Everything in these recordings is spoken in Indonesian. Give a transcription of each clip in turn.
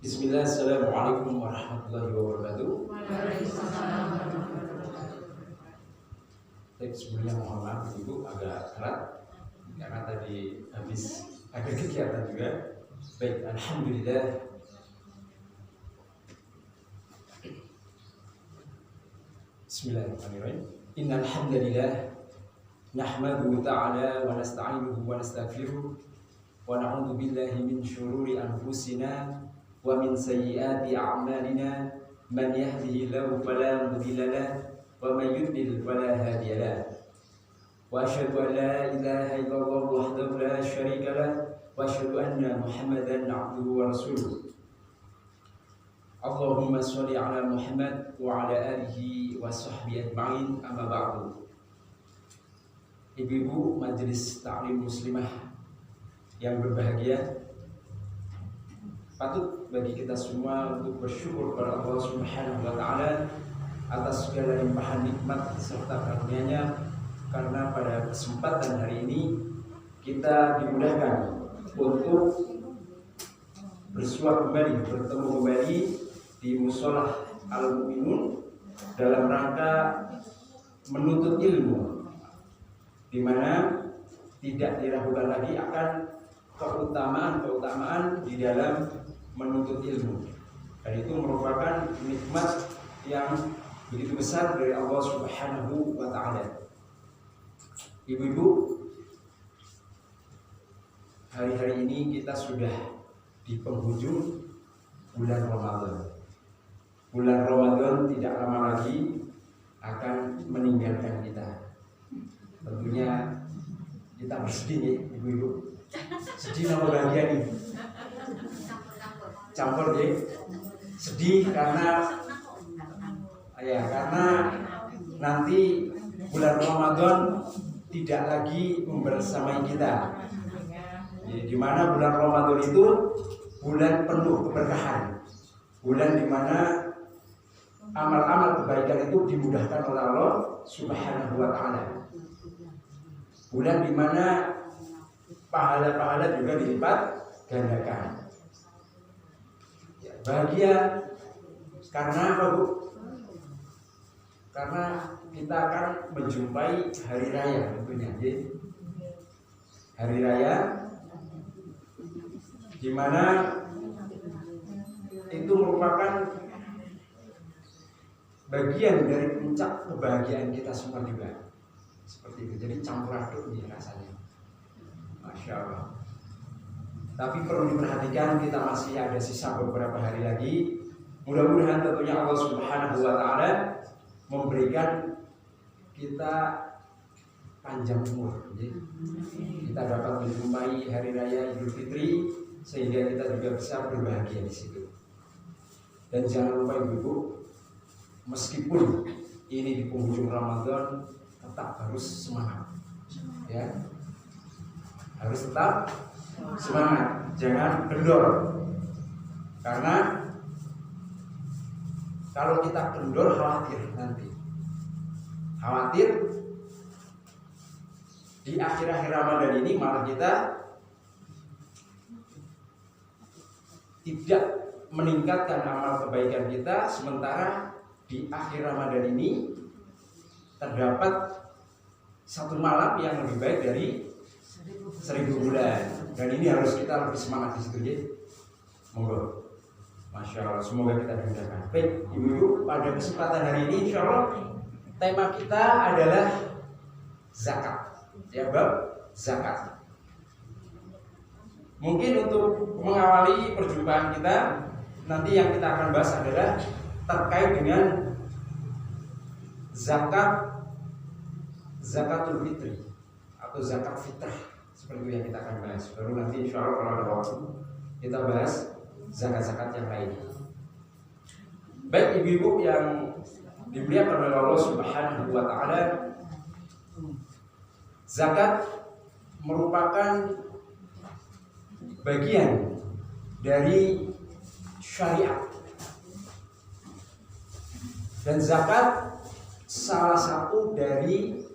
Bismillah, assalamualaikum warahmatullahi wabarakatuh. Tapi sebelumnya mohon maaf Ibu agak telat karena tadi habis ada kegiatan juga. Baik, alhamdulillah. Bismillahirrahmanirrahim. Innal hamdalillah nahmaduhu ta'ala wa nasta'inuhu wa nastaghfiruh wa na'udzu billahi min syururi anfusina wa min sayyiati a'malina man yahdihillahu fala mudilla lahu wa man yudlil fala hadiya lahu wa asyhadu an la ilaha illallah wahdahu la syarika lahu wa asyhadu anna Muhammadan 'abduhu wa rasuluh. Allahumma sholli ala Muhammad wa ala alihi wa sahbihi ajma'in, amma ba'du. Ibu-ibu majelis taklim muslimah yang berbahagia, patut bagi kita semua untuk bersyukur kepada Allah Subhanahu wa taala atas segala limpahan nikmat serta karunia-Nya, karena pada kesempatan hari ini kita dimudahkan untuk bersua kembali, bertemu kembali di Musholah Al-Mu'minun dalam rangka menuntut ilmu, di mana tidak diragukan lagi akan keutamaan di dalam menuntut ilmu, dan itu merupakan nikmat yang begitu besar dari Allah Subhanahu wa taala. Ibu-ibu, hari-hari ini kita sudah di penghujung bulan Ramadan. Bulan Ramadan tidak lama lagi akan meninggalkan kita. Tentunya kita bersedih ya, ibu-ibu. Sedih sama bahagia nih. Campur deh. Sedih karena nanti bulan Ramadan tidak lagi membersamai kita. Di mana bulan Ramadan itu bulan penuh keberkahan. Bulan di mana amal-amal kebaikan itu dimudahkan oleh Allah Subhanahu wa taala. Bulan di mana pahala-pahala juga dilipat gandakan. Bahagia karena apa, Bu? Karena kita akan menjumpai hari raya tentunya, hari raya di mana itu merupakan bagian dari puncak kebahagiaan kita semua juga. Seperti itu, jadi campur aduk nih rasanya. Masya Allah. Tapi perlu diperhatikan, kita masih ada sisa beberapa hari lagi. Mudah-mudahan tentunya Allah Subhanahu wa taala memberikan kita panjang umur. Kita dapat menjumpai hari raya Idul Fitri sehingga kita juga bisa berbahagia di situ. Dan jangan lupa ibu-ibu, meskipun ini di penghujung Ramadan, tetap harus semangat, ya, harus tetap semangat, jangan kendor. Karena kalau kita kendor khawatir di akhir-akhir Ramadan ini malah kita tidak meningkatkan amal kebaikan kita, sementara di akhir Ramadan ini terdapat satu malam yang lebih baik dari 1000 bulan, dan ini harus kita lebih semangat di situ, ya. Monggo, Masya Allah, semoga kita dimudahkan. Baik, ibu-ibu, pada kesempatan hari ini insya Allah tema kita adalah zakat, ya, bab zakat. Mungkin untuk mengawali perjumpaan kita, nanti yang kita akan bahas adalah terkait dengan zakatul fitri atau zakat fitrah, seperti yang kita akan bahas. Baru nanti insya Allah kalau ada waktu kita bahas zakat-zakat yang lain. Baik ibu-ibu yang dimuliakan oleh Allah Subhanahu wa taala, zakat merupakan bagian dari syariat, dan zakat salah satu dari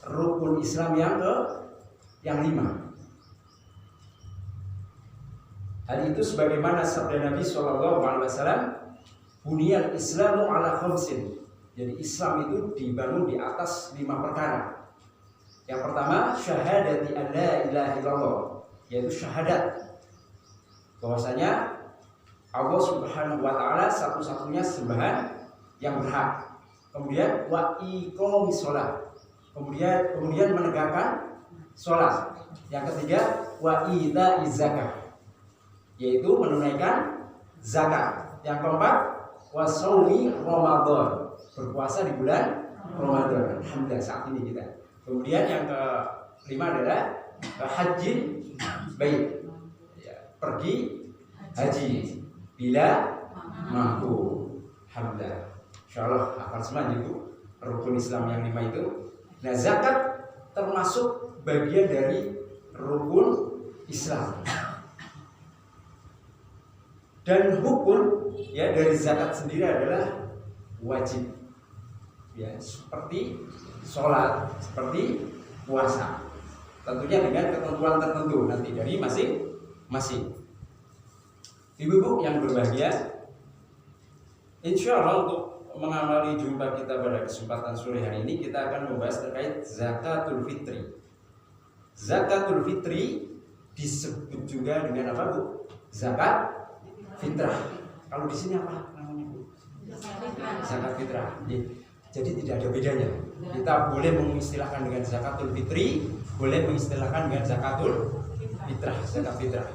rukun Islam yang 5. Hal itu sebagaimana sabda Nabi SAW, buniyal Islamu ala khamsin. Jadi Islam itu dibangun di atas 5 perkara. Yang pertama, syahadati an la ilaha illallah, yaitu syahadat bahwasanya Allah Subhanahu wa taala satu-satunya sembahan yang berhak. Kemudian wa iqomis shalah. Kemudian menegakkan sholat. Yang ketiga wa itaiz zakah, yaitu menunaikan zakat. Yang keempat wa shaumi Ramadan, berpuasa di bulan Ramadan. Alhamdulillah saat ini kita. Kemudian yang kelima adalah haji bait, ya, pergi haji bila mampu. Alhamdulillah. Insyaallah hafal semua itu rukun Islam yang 5 itu. Nah, zakat termasuk bagian dari rukun Islam. Dan hukum ya dari zakat sendiri adalah wajib. Ya, seperti sholat, seperti puasa. Tentunya dengan ketentuan tertentu nanti dari masing-masing. Ibu-ibu yang berbahagia, insya Allah untuk mengamali jumpa kita pada kesempatan sore hari ini, kita akan membahas terkait zakatul fitri. Zakatul fitri disebut juga dengan apa, Bu? Zakat fitrah. Kalau di sini apa namanya, Bu? Zakat fitrah. Jadi tidak ada bedanya. Kita boleh mengistilahkan dengan zakatul fitri, boleh mengistilahkan dengan zakatul fitrah, zakat fitrah.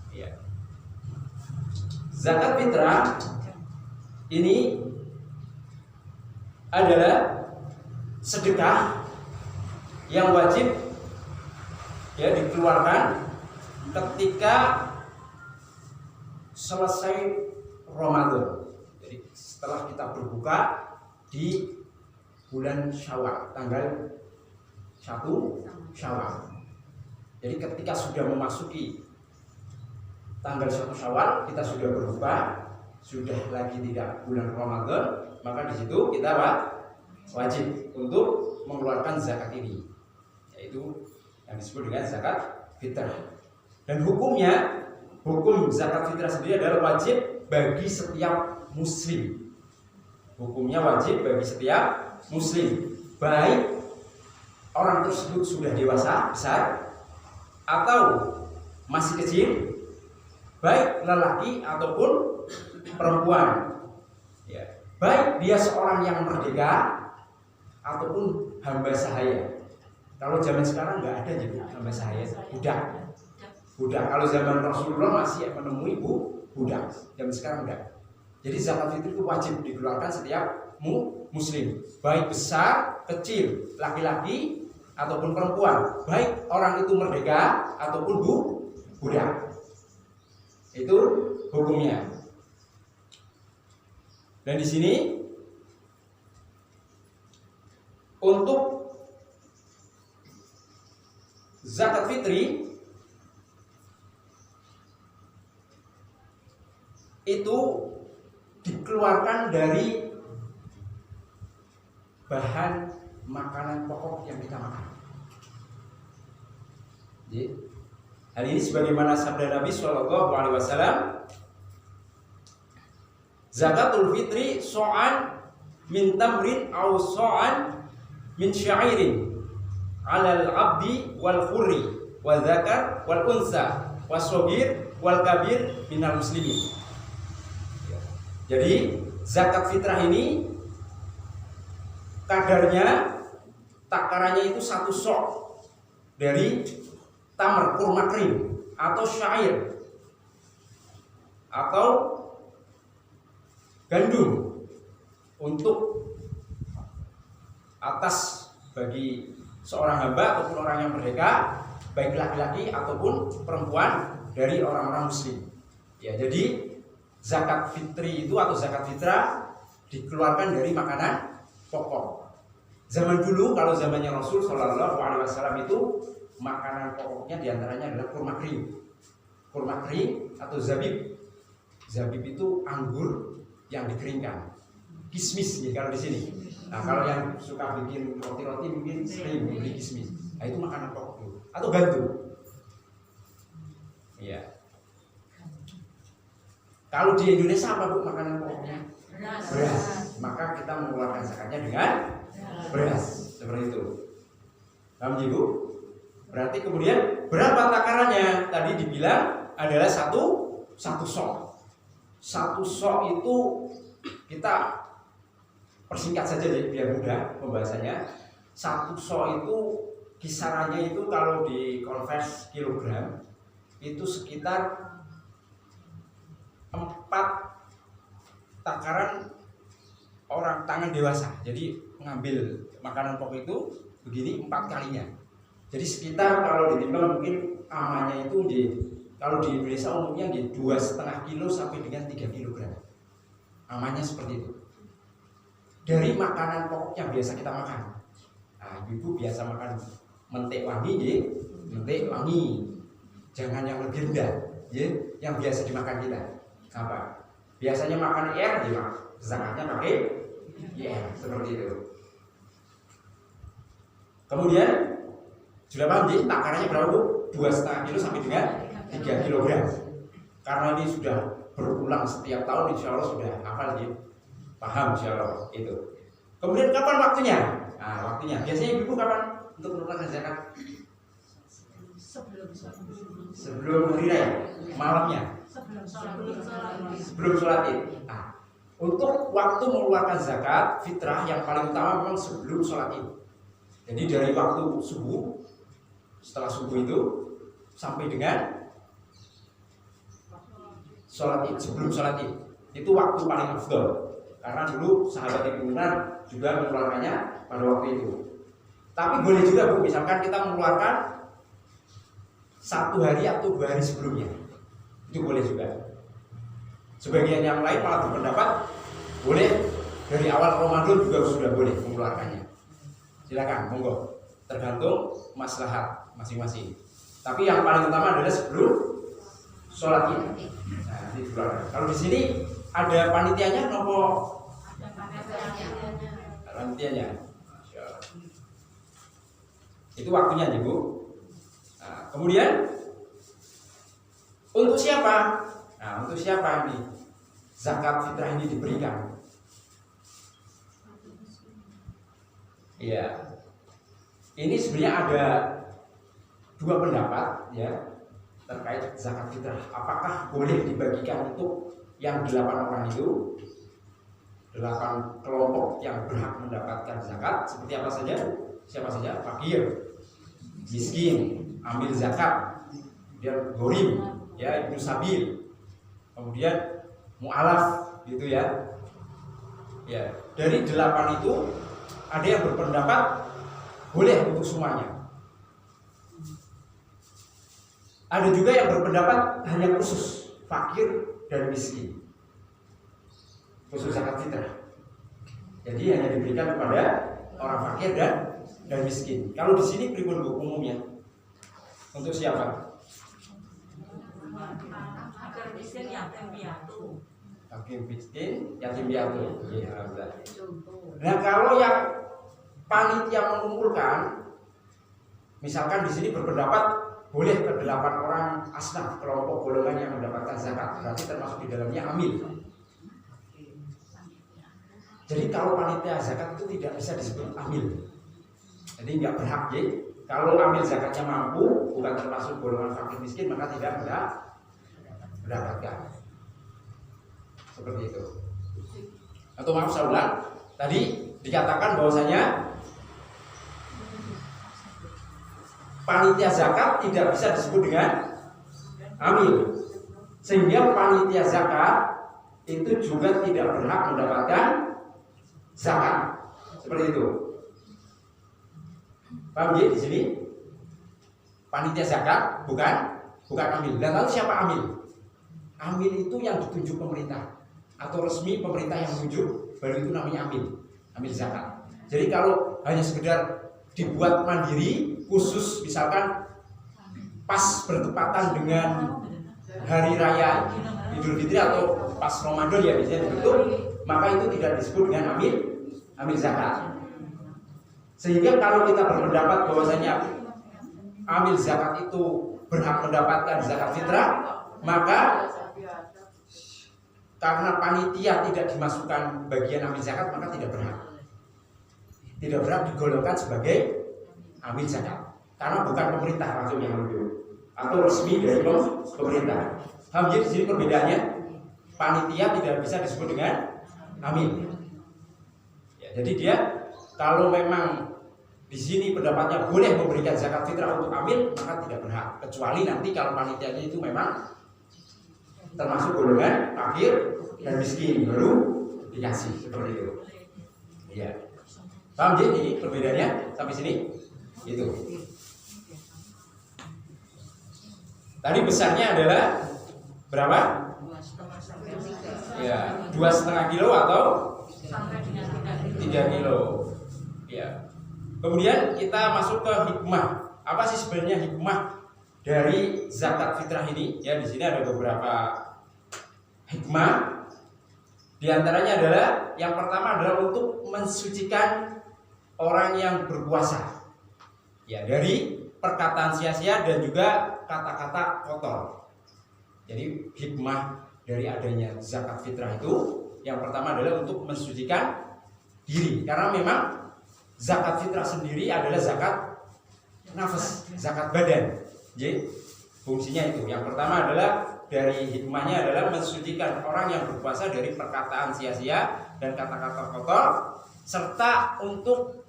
Ya. Zakat fitrah ini adalah sedekah yang wajib ya dikeluarkan ketika selesai Ramadan. Jadi setelah kita berbuka di bulan Syawal, tanggal 1 Syawal. Jadi ketika sudah memasuki tanggal 1 Syawal, kita sudah berbuka, sudah lagi tidak bulan Ramadan, maka di situ kita wajib untuk mengeluarkan zakat ini, yaitu yang disebut dengan zakat fitrah. Dan hukumnya, hukum zakat fitrah sendiri adalah wajib bagi setiap muslim. Hukumnya wajib bagi setiap muslim, baik orang tersebut sudah dewasa besar atau masih kecil, baik lelaki ataupun perempuan, ya, baik dia seorang yang merdeka ataupun hamba sahaya. Kalau zaman sekarang nggak ada jadi hamba sahaya, budak. Kalau zaman Rasulullah masih menemui budak, zaman sekarang enggak. Jadi zakat fitri itu wajib dikeluarkan setiap muslim, baik besar, kecil, laki-laki ataupun perempuan, baik orang itu merdeka ataupun budak. Itu hukumnya. Dan di sini untuk zakat fitri itu dikeluarkan dari bahan makanan pokok yang kita makan. Jadi, hal ini sebagaimana sabda Nabi SAW, zakatul fitri so'an min tamrin au so'an min sya'irin alal abdi wal khurri wal zakar wal unsa wasogir wal kabir minal muslimin. Jadi zakat fitrah ini kadarnya, takarannya itu 1 sok dari tamar, kurma kering atau syair atau gandum untuk atas bagi seorang hamba ataupun orang yang merdeka, baik laki-laki ataupun perempuan dari orang-orang muslim. Ya, jadi zakat fitri itu atau zakat fitrah dikeluarkan dari makanan pokok. Zaman dulu, kalau zamannya Rasul Shallallahu Alaihi Wasallam itu makanan pokoknya diantaranya adalah kurma kering atau zabib. Zabib itu anggur yang dikeringkan. Kismis nih kalau di sini. Nah, kalau yang suka bikin roti-roti mungkin sering beli kismis. Nah, itu makanan pokok dulu. Atau gandum. Iya. Kalau di Indonesia apa Bu makanan pokoknya? Beras. Maka kita mengeluarkan zakatnya dengan beras. Seperti itu. Paham Ibu? Berarti kemudian berapa takarannya? Tadi dibilang adalah satu sok. Satu sok itu kita persingkat saja biar mudah pembahasannya. Satu sok itu kisarannya itu kalau dikonvers kilogram itu sekitar 4 takaran orang tangan dewasa. Jadi mengambil makanan pokok itu begini 4 kalinya. Jadi sekitar kalau ditimbang mungkin amannya itu kalau di Indonesia umumnya 2,5 kilo sampai dengan 3 kilogram. Amannya seperti itu. Dari makanan pokok yang biasa kita makan. Nah, ibu biasa makan mentek wangi, mentek wangi. Jangan yang lebih rendah, yang biasa dimakan kita. Apa? Biasanya makan IR, zakatnya pakai IR, seperti itu. Kemudian sudah paham takarannya berapa Bu? 2,5 kilo sampai dengan 3 kilogram. Karena ini sudah berulang setiap tahun, insya Allah sudah hafal paham insya Allah itu. Kemudian kapan waktunya? Nah, waktunya biasanya ibu kapan untuk mengeluarkan zakat? Sebelum hari raya, malamnya. Sebelum sholat Id. Nah, untuk waktu mengeluarkan zakat fitrah yang paling utama memang sebelum sholat Id. Jadi dari waktu subuh, setelah subuh itu sampai dengan sholat Id, sebelum sholat Id itu waktu paling afdol. Karena dulu sahabat Ibnu Umar juga mengeluarkannya pada waktu itu. Tapi boleh juga Bu, misalkan kita mengeluarkan 1 hari atau 2 hari sebelumnya, itu boleh juga. Sebagian yang lain malah berpendapat boleh dari awal Ramadan juga sudah boleh mengeluarkannya. Silakan, monggo. Tergantung maslahat masing-masing. Tapi yang paling utama adalah sebelum sholat Id. Nah, dikeluarkan. Kalau di sini ada panitianya, nopo? Panitianya. Itu waktunya nih Bu. Nah, kemudian untuk siapa? Nah, untuk siapa nih zakat fitrah ini diberikan? Iya. Ini sebenarnya ada 2 pendapat ya terkait zakat fitrah. Apakah boleh dibagikan untuk yang 8 orang itu, 8 kelompok yang berhak mendapatkan zakat seperti apa saja? Siapa saja? Fakir, miskin, ambil zakat, kemudian gharim, ya, ibnu sabil, kemudian mu'alaf, gitu ya. Ya, dari 8 itu ada yang berpendapat boleh untuk semuanya. Ada juga yang berpendapat hanya khusus fakir dan miskin, khusus zakat fitrah. Jadi hanya diberikan kepada orang fakir dan miskin. Kalau di sini pripun Bu umumnya? Untuk siapa? Fakir miskin yatim piatu. Fakir miskin yatim piatu. Iya, alhamdulillah. Nah, kalau yang panitia mengumpulkan, misalkan di sini berpendapat boleh ke 8 orang asnaf, kelompok golongan yang mendapatkan zakat, berarti termasuk di dalamnya amil. Jadi kalau panitia zakat itu tidak bisa disebut amil. Jadi nggak berhak ya. Kalau amil zakatnya mampu, bukan termasuk golongan fakir miskin, maka tidak mendapatkan. Seperti itu. Atau maaf saya ulang, tadi dikatakan bahwasanya panitia zakat tidak bisa disebut dengan amil, sehingga panitia zakat itu juga tidak berhak mendapatkan zakat. Seperti itu. Paham ya di sini? Panitia zakat bukan amil. Dan lalu siapa amil? Amil itu yang ditunjuk pemerintah atau resmi pemerintah yang menunjuk, baru itu namanya amil. Amil zakat. Jadi kalau hanya sekedar dibuat mandiri, khusus misalkan pas bertepatan dengan hari raya Idul Fitri atau pas Ramadan ya biasanya ditutup, maka itu tidak disebut dengan amil zakat. Sehingga kalau kita berpendapat bahwasanya amil zakat itu berhak mendapatkan zakat fitrah, maka karena panitia tidak dimasukkan bagian amil zakat maka tidak berhak. Tidak berhak digolongkan sebagai amil zakat karena bukan pemerintah langsung yang mengambil atau resmi dari pemerintah. Jadi di sini perbedaannya, panitia tidak bisa disebut dengan amil. Ya, jadi dia kalau memang di sini pendapatnya boleh memberikan zakat fitrah untuk amil maka tidak berhak, kecuali nanti kalau panitianya itu memang termasuk golongan fakir dan miskin baru dikasih seperti itu. Iya. Paham jadi ini perbedaannya sampai sini? Itu. Tadi besarnya adalah berapa? 2,5 Ya, 2,5 kilo atau sampai dengan 3 kilo. Ya. Kemudian kita masuk ke hikmah. Apa sih sebenarnya hikmah dari zakat fitrah ini? Ya, di sini ada beberapa hikmah. Di antaranya adalah yang pertama adalah untuk mensucikan orang yang berpuasa. Ya, dari perkataan sia-sia dan juga kata-kata kotor. Jadi hikmah dari adanya zakat fitrah itu yang pertama adalah untuk mensucikan diri, karena memang zakat fitrah sendiri adalah zakat nafas, zakat badan. Jadi fungsinya itu. Yang pertama adalah dari hikmahnya adalah mensucikan orang yang berpuasa dari perkataan sia-sia dan kata-kata kotor, serta untuk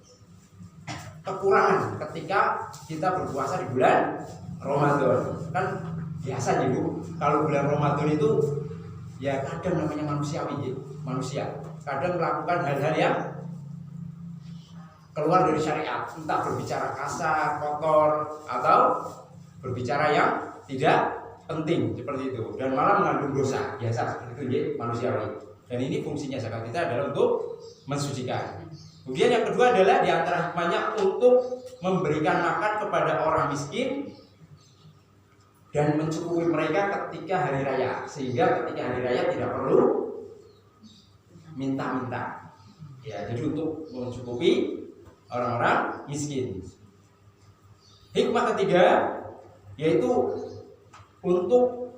kekurangan ketika kita berpuasa di bulan Ramadan. Kan biasa nih Bu, kalau bulan Ramadan itu ya kadang namanya manusiawi, manusia kadang melakukan hal-hal yang keluar dari syariat, entah berbicara kasar, kotor, atau berbicara yang tidak penting seperti itu, dan malah mengandung dosa, biasa seperti itu ya, manusiawi. Dan ini fungsinya zakat kita adalah untuk mensucikan. Kemudian yang kedua adalah diantara hikmahnya untuk memberikan makan kepada orang miskin dan mencukupi mereka ketika hari raya, sehingga ketika hari raya tidak perlu minta-minta. Ya, jadi untuk mencukupi orang-orang miskin. Hikmah ketiga yaitu untuk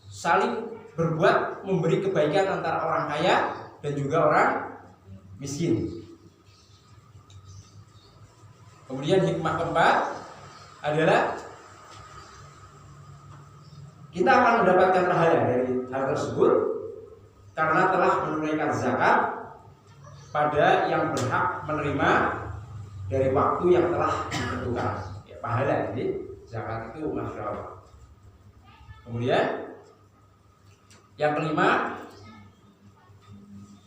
saling berbuat memberi kebaikan antara orang kaya dan juga orang miskin. Kemudian hikmah keempat adalah kita akan mendapatkan pahala dari hal tersebut karena telah menunaikan zakat pada yang berhak menerima dari waktu yang telah ditentukan. Ya, pahala jadi zakat itu Masya Allah. Kemudian yang kelima,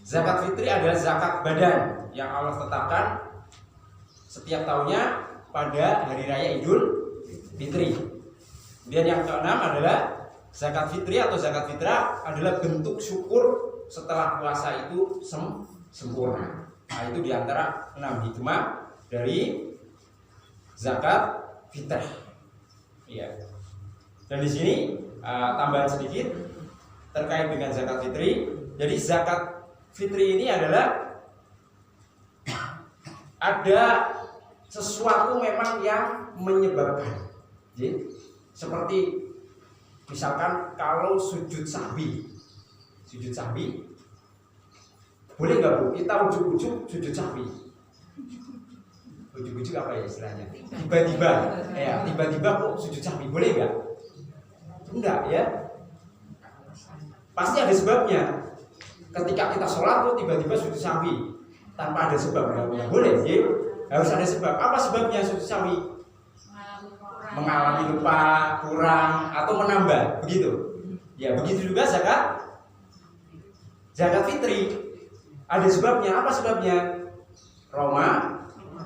zakat fitri adalah zakat badan yang Allah tetapkan setiap tahunnya pada hari raya Idul Fitri. Kemudian yang keenam adalah zakat fitri atau zakat fitrah adalah bentuk syukur setelah puasa itu sempurna. Nah, itu diantara 6 hikmah dari zakat fitrah. Iya. Dan di sini tambahan sedikit terkait dengan zakat fitri. Jadi zakat fitri ini adalah ada sesuatu memang yang menyebabkan. Jadi seperti misalkan kalau sujud sahwi boleh nggak Bu kita ujuk-ujuk sujud sahwi? Ujuk-ujuk apa ya istilahnya? Tiba-tiba kok sujud sahwi, boleh nggak? Enggak ya. Pasti ada sebabnya. Ketika kita sholat kok tiba-tiba sujud sahwi tanpa ada sebab, nggak boleh. Jadi harus ada sebab. Apa sebabnya sujud sahwi? Mengalami lupa, kurang, atau menambah, begitu. Ya begitu juga zakat fitri. Ada sebabnya. Apa sebabnya?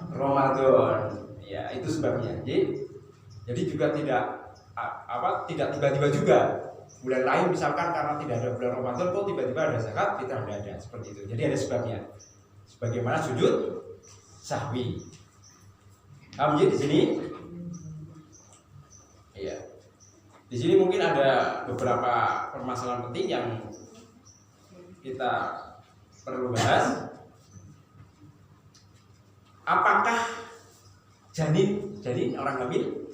Ramadan. Ya itu sebabnya. Jadi juga tidak tiba-tiba juga. Bulan lain misalkan karena tidak ada bulan Ramadan kok tiba-tiba ada zakat fitrah, tidak ada seperti itu. Jadi ada sebabnya. Sebagaimana sujud sahwi. Jadi di sini, iya, di sini mungkin ada beberapa permasalahan penting yang kita perlu bahas. Apakah janin orang hamil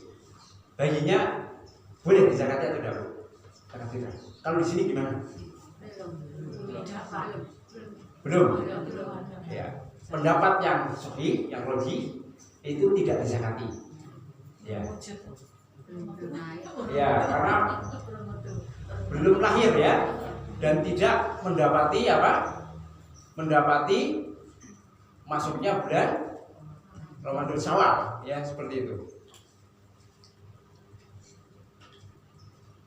bayinya boleh dizakati atau tidak? zakat fitrah. Kalau di sini gimana? Belum. Belum. Ya. Pendapat yang sahih, yang logik itu tidak dizakati. Ya. Ya, karena belum lahir ya, dan tidak mendapati mendapati masuknya bulan Ramadan Syawal, ya seperti itu.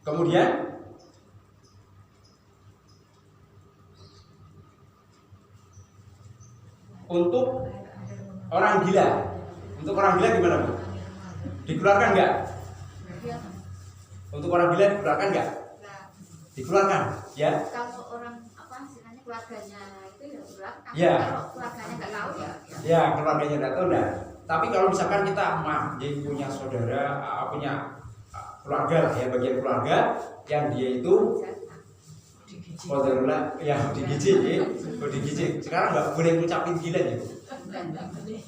Kemudian untuk orang gila gimana Bu? Dikeluarkan nggak? Untuk orang gila dikeluarkan nggak? Dikeluarkan, ya. Kalau orang istilahnya keluarganya itu ya keluarkan. Ya. Kalau keluarganya nggak tahu ya. Ya, keluarganya nggak tahu dah. Tapi kalau misalkan kita jadi punya saudara, punya keluarga lah ya, bagian keluarga yang dia itu modelnya ya digijik. Sekarang nggak boleh ngucapin gila ya.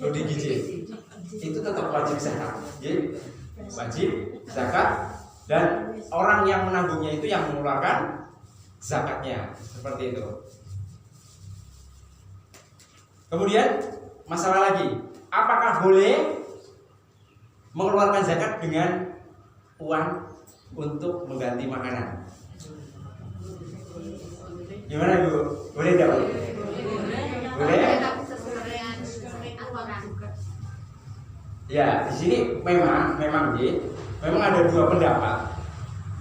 Digijik. Itu tetap wajib zakat. Jadi wajib zakat. Dan orang yang menanggungnya itu yang mengeluarkan zakatnya, seperti itu. Kemudian masalah lagi, apakah boleh mengeluarkan zakat dengan uang untuk mengganti makanan? Gimana Bu? Boleh tidak? Boleh? Ya, di sini memang ada dua pendapat.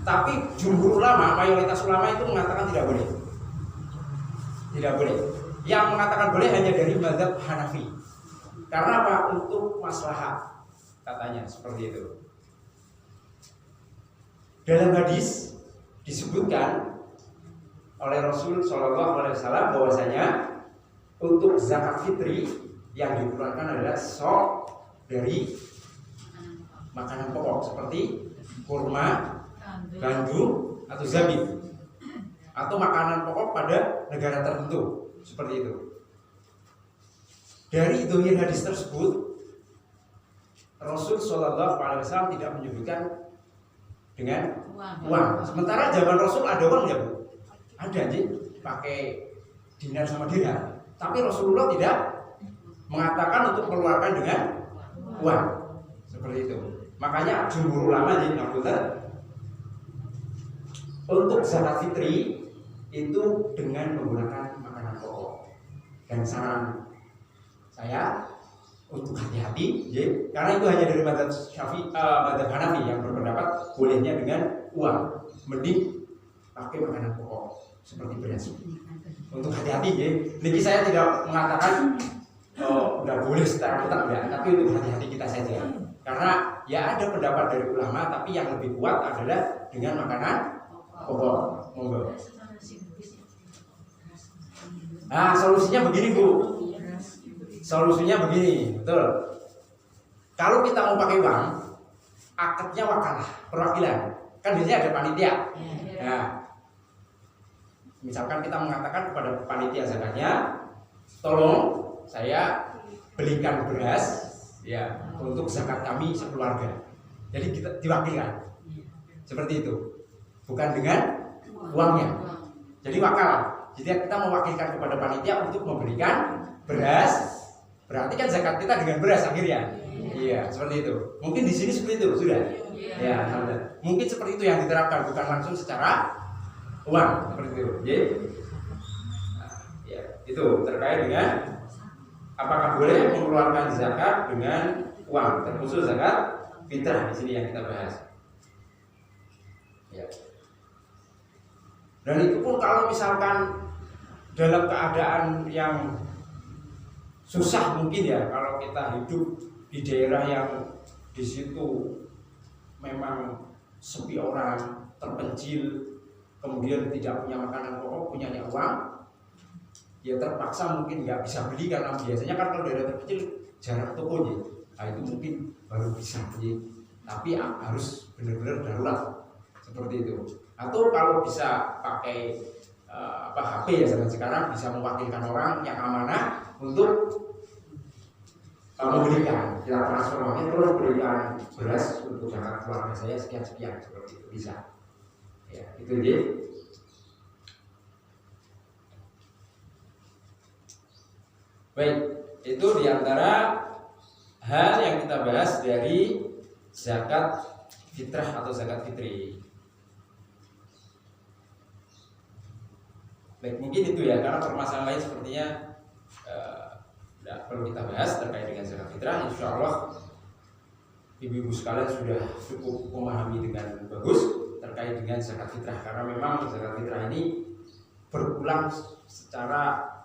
Tapi jumhur ulama, mayoritas ulama itu mengatakan tidak boleh. Tidak boleh. Yang mengatakan boleh hanya dari mazhab Hanafi. Karena apa? Untuk maslahat, katanya seperti itu. Dalam hadis disebutkan oleh Rasul Shallallahu Alaihi Wasallam bahwasanya untuk zakat fitri yang dikeluarkan adalah sok dari makanan pokok seperti kurma, gandum atau zabib, atau makanan pokok pada negara tertentu seperti itu. Dari dohir hadis tersebut, Rasul Shallallahu Alaihi Wasallam tidak menyebutkan dengan uang. Sementara zaman Rasul ada uang ya Bu? Ada sih, pakai dinar sama dirham. Tapi Rasulullah tidak mengatakan untuk mengeluarkan dengan uang seperti itu. Makanya jumhur ulama jadi untuk zakat fitri itu dengan menggunakan makanan pokok. Dan saran saya untuk hati-hati, ya, karena itu hanya dari mazhab Hanafi yang berpendapat bolehnya dengan uang, mending pakai makanan pokok seperti beras. Untuk hati-hati, ya. Niki saya tidak mengatakan udah boleh secara mutlak ya, tapi untuk hati-hati kita saja. Karena ya ada pendapat dari ulama, tapi yang lebih kuat adalah dengan makanan pokok. Monggo. Nah, solusinya begini Bu. Solusinya begini, betul. Kalau kita mau pakai uang, akadnya wakalah, perwakilan. Kan biasanya ada panitia. Nah, misalkan kita mengatakan kepada panitia zakatnya, tolong saya belikan beras ya untuk zakat kami sekeluarga. Jadi kita diwakilkan. Seperti itu. Bukan dengan uangnya. Jadi wakal. Jadi kita mewakilkan kepada panitia untuk memberikan beras. Berarti kan zakat kita dengan beras akhirnya. Iya, seperti itu. Mungkin di sini seperti itu sudah. Ya, mungkin seperti itu yang diterapkan, bukan langsung secara uang seperti itu. Jadi, ya, itu terkait dengan apakah boleh mengeluarkan zakat dengan uang, terkhusus zakat fitrah di sini yang kita bahas. Ya. Dan itu pun kalau misalkan dalam keadaan yang susah mungkin ya, kalau kita hidup di daerah yang di situ memang sepi orang, terpencil, kemudian tidak punya makanan pokok, punyanya uang, ya terpaksa mungkin nggak bisa beli karena biasanya kan kalau daerah terpencil jarang tokonya. Nah itu mungkin baru bisa beli, tapi harus benar-benar darurat seperti itu. Atau kalau bisa pakai HP ya zaman sekarang bisa mewakilkan orang yang amanah untuk memberikan, kita transfer uangnya terus berikan beras untuk zakat keluarga saya sekian seperti itu bisa. Ya, itu dia. Baik, itu diantara hal yang kita bahas dari zakat fitrah atau zakat fitri. Baik, mungkin itu ya, karena permasalahan lain sepertinya tidak perlu kita bahas terkait dengan zakat fitrah. Insya Allah ibu-ibu sekalian sudah cukup memahami dengan bagus terkait dengan zakat fitrah, karena memang zakat fitrah ini berulang secara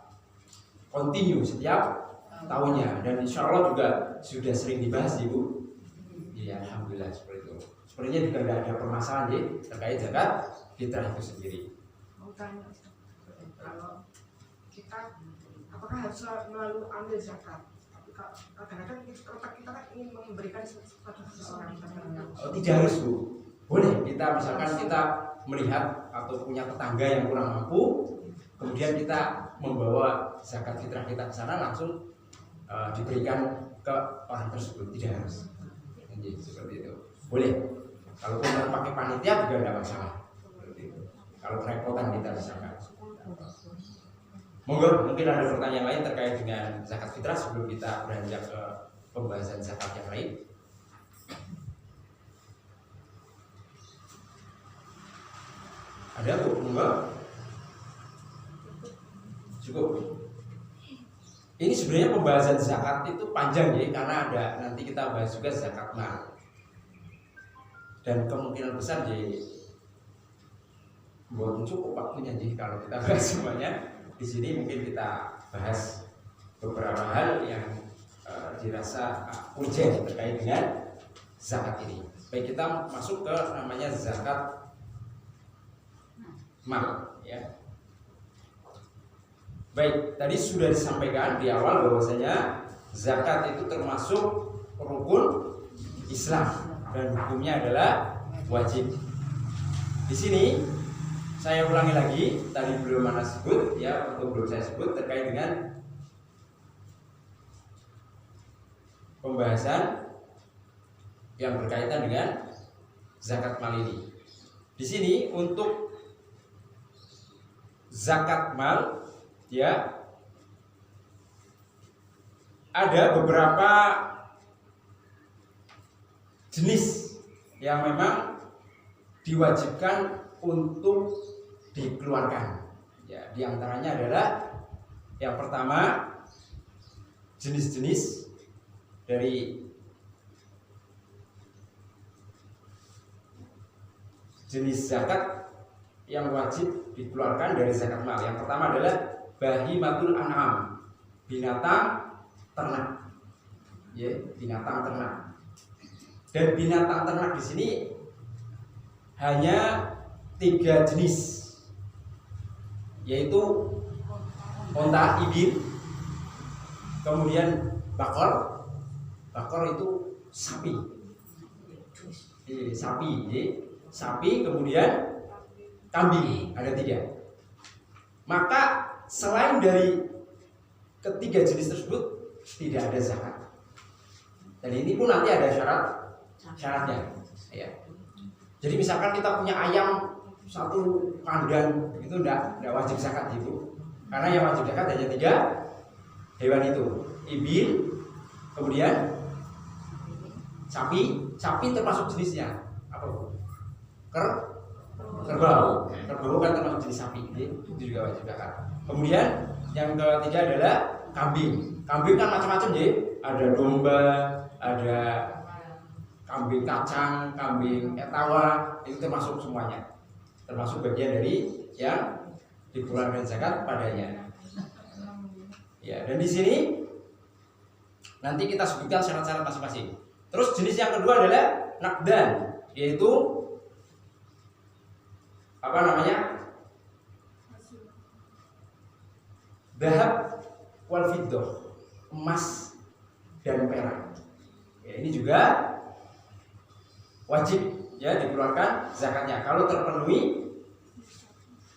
kontinu setiap tahunnya, dan insya Allah juga sudah sering dibahas ibu. Ya, alhamdulillah seperti itu. Sepertinya juga tidak ada permasalahan ya terkait zakat fitrah itu sendiri. Mau tanya, kalau kita apakah harus selalu ambil zakat? Kadang-kadang kita kan ingin memberikan kepada seseorang. Oh, tidak harus Bu. Boleh kita misalkan kita melihat atau punya tetangga yang kurang mampu, kemudian kita membawa zakat fitrah kita ke sana, langsung diberikan ke orang tersebut, tidak harus. Jadi, seperti itu. Boleh. Kalau kita pakai panitia juga tidak masalah. Kalau kerepotan kita misalkan. Monggo, mungkin ada pertanyaan lain terkait dengan zakat fitrah sebelum kita beranjak ke pembahasan zakat yang lain. Ada Bu? Monggo. Cukup. Ini sebenarnya pembahasan zakat itu panjang ya, karena ada nanti kita bahas juga zakat mal. Dan kemungkinan besar ya belum cukup waktunya jadi kalau kita bahas semuanya. Di sini mungkin kita bahas beberapa hal yang dirasa urgent terkait dengan zakat ini. Baik, kita masuk ke namanya zakat mal ya. Baik, tadi sudah disampaikan di awal bahwasanya zakat itu termasuk rukun Islam dan hukumnya adalah wajib. Di sini saya ulangi lagi, tadi belum mana sebut ya, untuk belum saya sebut terkait dengan pembahasan yang berkaitan dengan zakat mal ini. Di sini untuk zakat mal ya ada beberapa jenis yang memang diwajibkan untuk dikeluarkan. Ya, diantaranya adalah yang pertama jenis-jenis dari jenis zakat yang wajib dikeluarkan dari zakat mal. Yang pertama adalah bahimatul an'am, binatang ternak. Ya, binatang ternak. Dan binatang ternak di sini hanya 3 jenis, yaitu onta, ibil, kemudian bakor itu sapi, sapi, kemudian kambing, ada 3. Maka selain dari ketiga jenis tersebut tidak ada zakat. Dan ini pun nanti ada syaratnya. Ya. Jadi misalkan kita punya ayam 1 kandang, itu enggak wajib zakat itu. Karena yang wajib zakat hanya 3 hewan itu. Ibil, kemudian sapi termasuk jenisnya apa Bu? Kerbau. Kerbau kan termasuk jenis sapi, itu juga wajib zakat. Kemudian yang ketiga adalah kambing. Kambing kan macam-macam ya. Ada domba, ada kambing kacang, kambing etawa, itu termasuk semuanya. Termasuk bagian dari yang dikeluarkan zakat padanya. Ya, dan di sini nanti kita sebutkan syarat-syarat masing-masing. Terus jenis yang kedua adalah nakdan, yaitu apa namanya? Dhahab wal fiddah, emas dan perak. Ya, ini juga wajib ya dikeluarkan zakatnya kalau terpenuhi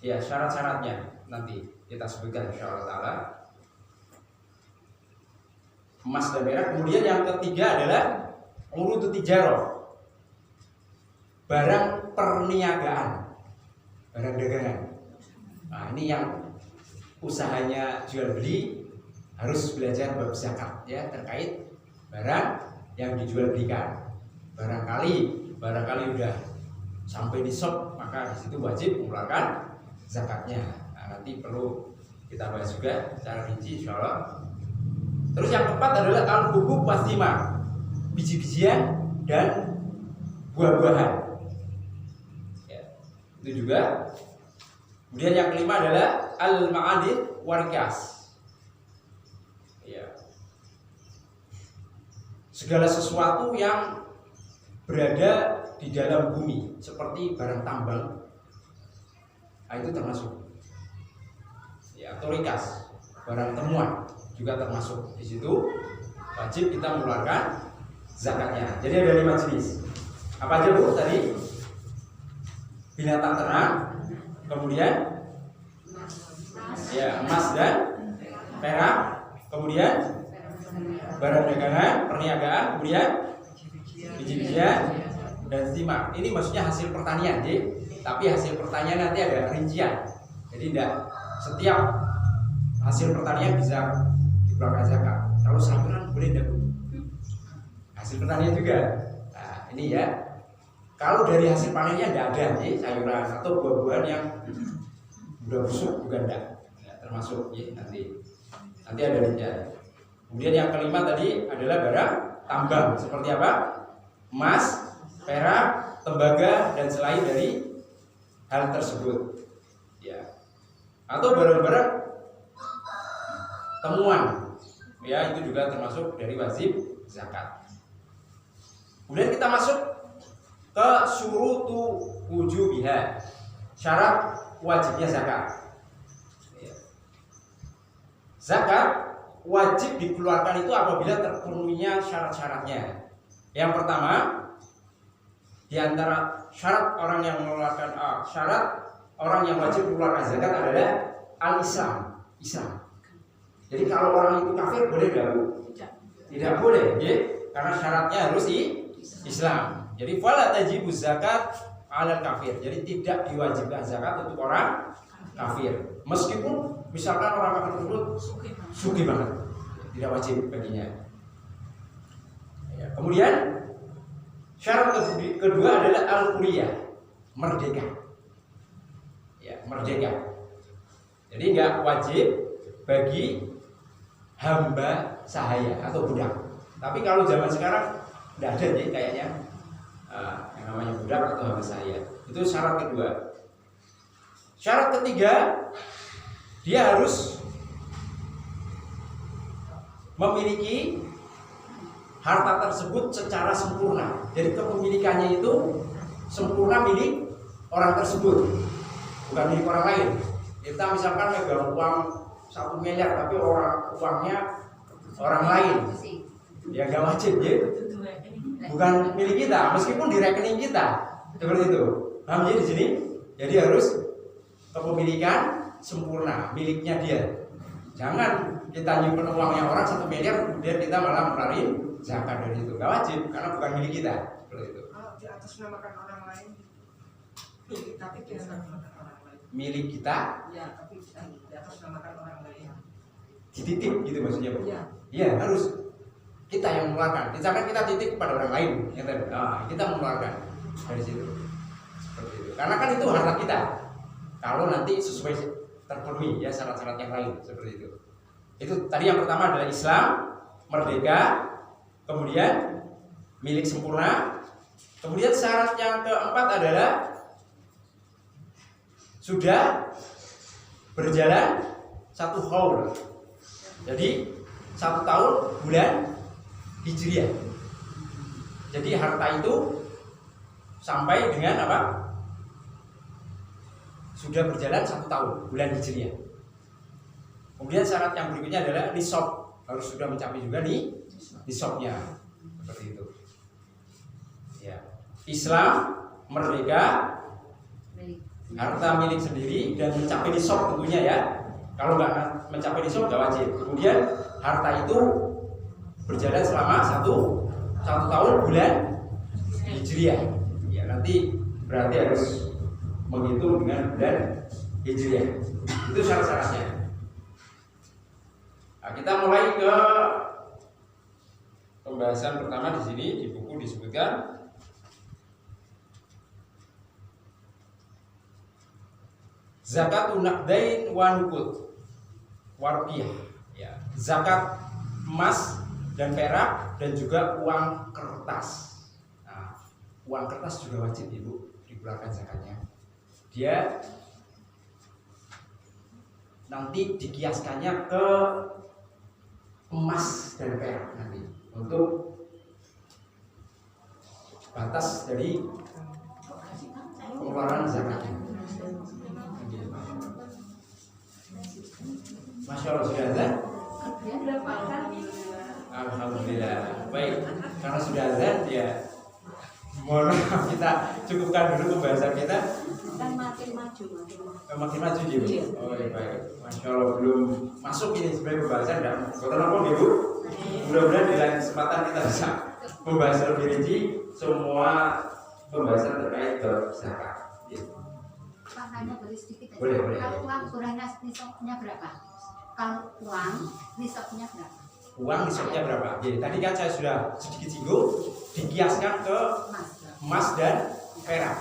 ya syarat-syaratnya, nanti kita sebutkan insyaallah taala. Emas dan perak. Kemudian yang ketiga adalah urut tijarah, barang perniagaan. barang dagangan. Nah, ini yang usahanya jual beli harus belajar bab zakat ya, terkait barang yang dijual belikan. Barangkali udah sampai di shop, maka di situ wajib mengeluarkan zakatnya. Nah, nanti perlu kita bahas juga secara rinci insyaallah. Terus yang keempat adalah al-hubub wasthimar, biji-bijian dan buah-buahan. Ya, itu juga. Kemudian yang kelima adalah al-ma'adin warikas. Ya. Segala sesuatu yang berada di dalam bumi seperti barang tambang, itu termasuk. Ya, atau rikas, barang temuan juga termasuk. Di situ wajib kita mengeluarkan zakatnya. Jadi ada 5 jenis. Apa aja Bu tadi? Binatang ternak, kemudian ya emas dan perak, kemudian barang dagangan, perniagaan, kemudian biji-bijian dan thimar. Ini maksudnya hasil pertanian, tapi hasil pertanian nanti ada rincian. Jadi tidak setiap hasil pertanian bisa dikeluarkan zakat. Kalau sayuran boleh tidak? Hasil pertanian juga. Nah, ini ya. Kalau dari hasil panennya tidak ada sayuran atau buah-buahan yang udah busuk juga enggak. Ya, termasuk nanti ada rincian. Kemudian yang kelima tadi adalah barang tambang seperti apa? Emas, perak, tembaga dan selain dari hal tersebut. Ya. Atau barang-barang temuan. Ya, itu juga termasuk dari wajib zakat. Kemudian kita masuk ke syurutu wujubiha, syarat wajibnya zakat. Ya. Zakat wajib dikeluarkan itu apabila terpenuhinya syarat-syaratnya. Yang pertama, di antara syarat orang yang mengeluarkan syarat orang yang wajib mengeluarkan zakat adalah al-Islam, Islam. Jadi kalau orang itu kafir boleh enggak? Tidak boleh, ya? Karena syaratnya harus Islam. Jadi fala tajibu zakat 'alal kafir. Jadi tidak diwajibkan zakat untuk orang kafir. Meskipun misalkan orang kafir tersebut sugih banget, tidak wajib baginya. Ya, kemudian syarat kedua adalah al-huriyah, merdeka. Ya, merdeka. Jadi enggak wajib bagi hamba sahaya atau budak. Tapi kalau zaman sekarang tidak ada nih kayaknya yang namanya budak atau hamba sahaya. Itu syarat kedua. Syarat ketiga, dia harus memiliki harta tersebut secara sempurna. Jadi kepemilikannya itu sempurna milik orang tersebut, bukan milik orang lain. Kita misalkan megang uang 1 miliar tapi uangnya orang lain, ya nggak wajib ya, bukan milik kita meskipun di rekening kita, seperti itu. Paham ya di sini? Jadi harus kepemilikan sempurna miliknya dia. Jangan kita nyimpen uangnya orang 1 miliar kemudian kita malah mengeluarkan zakat dari itu, nggak wajib karena bukan milik kita, seperti itu. Kalau di atas namakan orang lain, tapi di atas namakan orang lain. Milik kita, Ya, tapi di atas namakan orang lain. dititip gitu maksudnya Bu? Iya. Iya, harus kita yang mengeluarkan. Misalkan kita titip kepada orang lain, kita mengeluarkan dari situ. Seperti itu. Karena kan itu harta kita. Kalau nanti sesuai terpenuhi ya syarat-syarat yang lain seperti itu. Itu tadi yang pertama adalah Islam, merdeka, kemudian milik sempurna. Kemudian syarat yang keempat adalah sudah berjalan 1 haul. Jadi 1 tahun bulan Hijriah. Jadi harta itu sampai dengan apa? Sudah berjalan 1 tahun bulan Hijriah. Kemudian syarat yang berikutnya adalah nisab, harus sudah mencapai juga nisabnya. Seperti itu. Ya. Islam, merdeka, harta milik sendiri dan mencapai nisab tentunya ya. Kalau nggak mencapai nisab nggak wajib. Kemudian harta itu berjalan selama 1 tahun bulan Hijriah. Ya nanti berarti harus menghitung dengan bulan Hijriah. Itu syarat-syaratnya. Nah, kita mulai ke pembahasan pertama di sini. Di buku disebutkan zakatun naqdain wa nuqud warqiyah, ya, zakat emas dan perak dan juga uang kertas. Nah, uang kertas juga wajib Ibu dikeluarkan zakatnya. Dia nanti dikiaskannya ke emas dan perak nanti untuk batas dari pengeluaran zakatnya. Masya Allah, sudah ada? Alhamdulillah. Baik, karena sudah ada, ya mohon maaf, kita cukupkan dulu pembahasan kita. Kan makin maju. Makin maju ya, Bu? Oh ya, baik. Masya Allah, belum masuk ini sebagai pembahasan. Dan betul apa Bu? Mudah-mudahan di lain kesempatan kita bisa membahas lebih rinci semua pembahasan terkait zakat. Makanya beri sedikit aja. Boleh. Kalau uang kurangnya nisabnya berapa? Kalau uang nisabnya berapa? Uang nisabnya berapa? Jadi tadi kan saya sudah sedikit singgung, dikiaskan ke emas dan perak.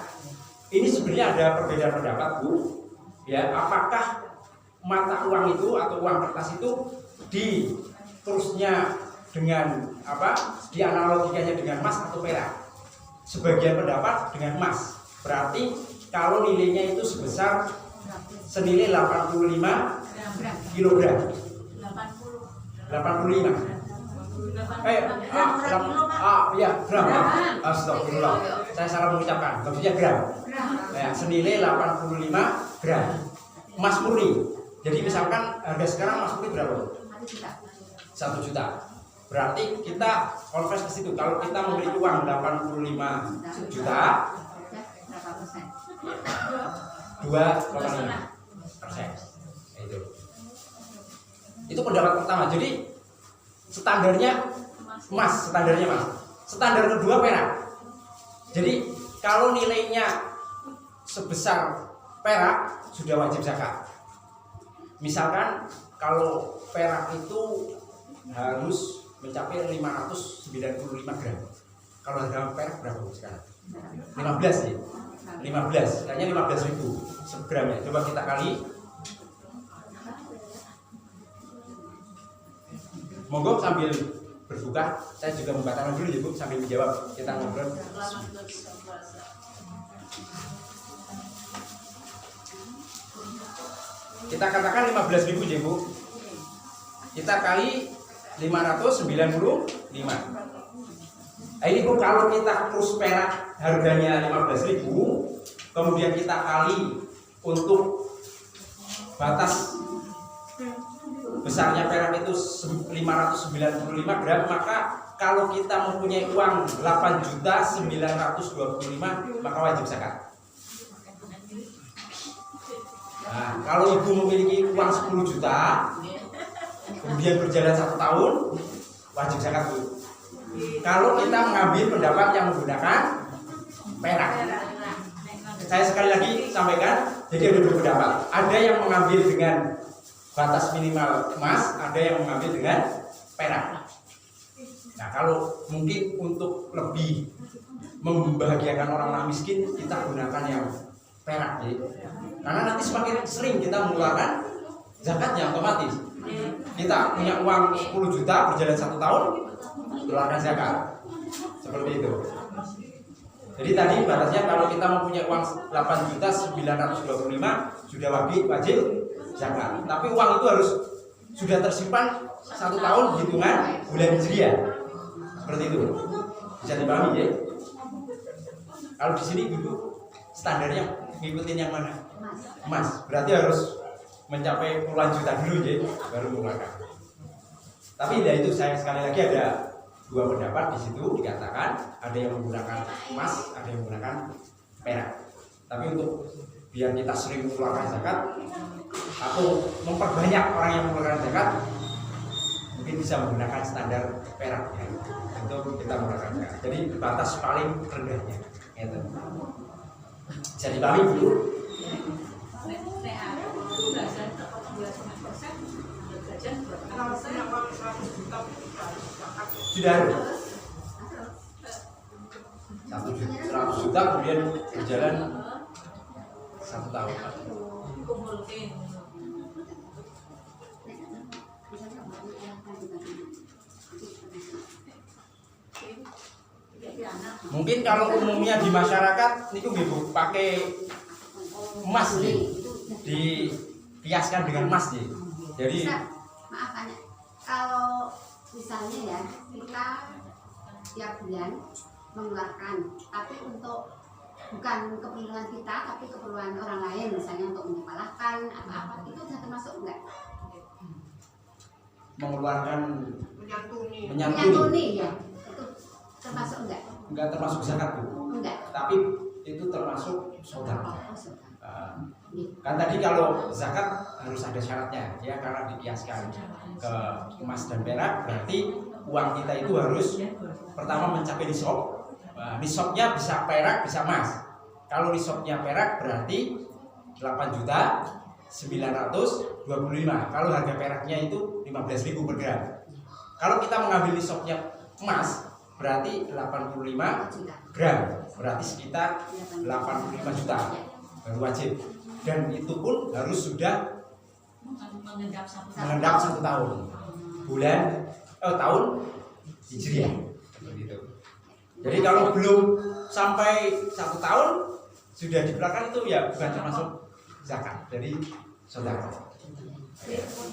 Ini sebenarnya ada perbedaan pendapat, Bu. Ya, apakah mata uang itu atau uang kertas itu diterusnya dengan apa? Dianalogikannya dengan emas atau perak? Sebagian pendapat dengan emas. Berarti kalau nilainya itu sebesar senilai 85 kilogram. 85. Ya, gram. Astagfirullah. Saya salah mengucapkan. Maksudnya gram. Ya, senilai 85 gram. Emas murni. Jadi misalkan harga sekarang emas murni berapa? 1 juta. Berarti kita konvers ke situ. Kalau kita memiliki uang 85 juta, Berapa persen? 2,5%. Itu pendapat pertama. Jadi standarnya emas. Standar kedua perak. Jadi kalau nilainya sebesar perak sudah wajib zakat. Misalkan kalau perak itu harus mencapai 595 gram. Kalau harga perak berapa sekarang? 15 ya. 15, kayaknya 15.000 segramnya. Coba kita kali. Monggo sambil berbuka, saya juga membatalkan dulu ya Bu, sambil menjawab kita ngobrol. Kita katakan 15.000 ya Bu. Kita kali 595. Nah, ini Bu, kalau kita terus perak harganya 15.000, kemudian kita kali untuk batas besarnya perak itu 595 gram, maka kalau kita mempunyai uang 8.925, maka wajib zakat. Nah, kalau ibu memiliki uang 10 juta, kemudian berjalan 1 tahun, wajib zakat Bu. Kalau kita mengambil pendapat yang menggunakan perak, saya sekali lagi sampaikan, jadi ada 2 pendapat. Ada yang mengambil dengan batas minimal emas, ada yang mengambil dengan perak. Nah, kalau mungkin untuk lebih membahagiakan orang-orang miskin, kita gunakan yang perak ya. Karena nanti semakin sering kita mengeluarkan zakatnya otomatis. Kita punya uang 10 juta berjalan 1 tahun, keluarkan zakat. Seperti itu. Jadi tadi batasnya kalau kita mempunyai uang 8.925 sudah wajib zakat. Tapi uang itu harus sudah tersimpan 1 tahun hitungan bulan Hijriah. Seperti itu. Bisa dipahami ya? Kalau di sini Ibu standarnya ngikutin yang mana? Emas. Berarti harus mencapai puluhan juta dulu ya, baru mengeluarkan. Tapi ya itu, saya sekali lagi ada 2 pendapat di situ, dikatakan ada yang menggunakan emas, ada yang menggunakan perak. Tapi untuk biar kita sering mengeluarkan zakat atau memperbanyak orang yang mengeluarkan zakat, mungkin bisa menggunakan standar perak ya, untuk kita menggunakan zakat. Jadi batas paling rendahnya. Gitu. Jadi kami dulu Kalau punya uang 100 juta harus zakat. sudah ada 100 juta kemudian berjalan 1 tahun. kumpulin. Mungkin kalau umumnya di masyarakat itu ibu pakai emas nih, dikiaskan dengan emas nih. Jadi maaf Anya, kalau misalnya ya kita tiap bulan mengeluarkan, tapi untuk bukan keperluan kita, tapi keperluan orang lain, misalnya untuk menyekolahkan apa-apa, itu sudah termasuk enggak? mengeluarkan Menyantuni. menyantuni Ya, itu termasuk enggak? enggak termasuk zakat Bu, Enggak. tapi itu termasuk sedekah. Oh, sudah. Kan tadi kalau zakat harus ada syaratnya ya, karena dikiaskan ke emas dan perak, berarti uang kita itu harus pertama mencapai nisab. Nisabnya bisa perak bisa emas. Kalau nisabnya perak berarti 8.925. Kalau harga peraknya itu 15.000 per gram. Kalau kita mengambil nisabnya emas berarti 85 gram, berarti sekitar 85 juta baru wajib. Dan itu pun harus sudah Mengendap 1 tahun. mengendap 1 tahun, tahun Hijriah. Seperti itu. Jadi kalau belum sampai 1 tahun sudah di belakang itu ya bukan termasuk zakat, jadi sedekah. Betul,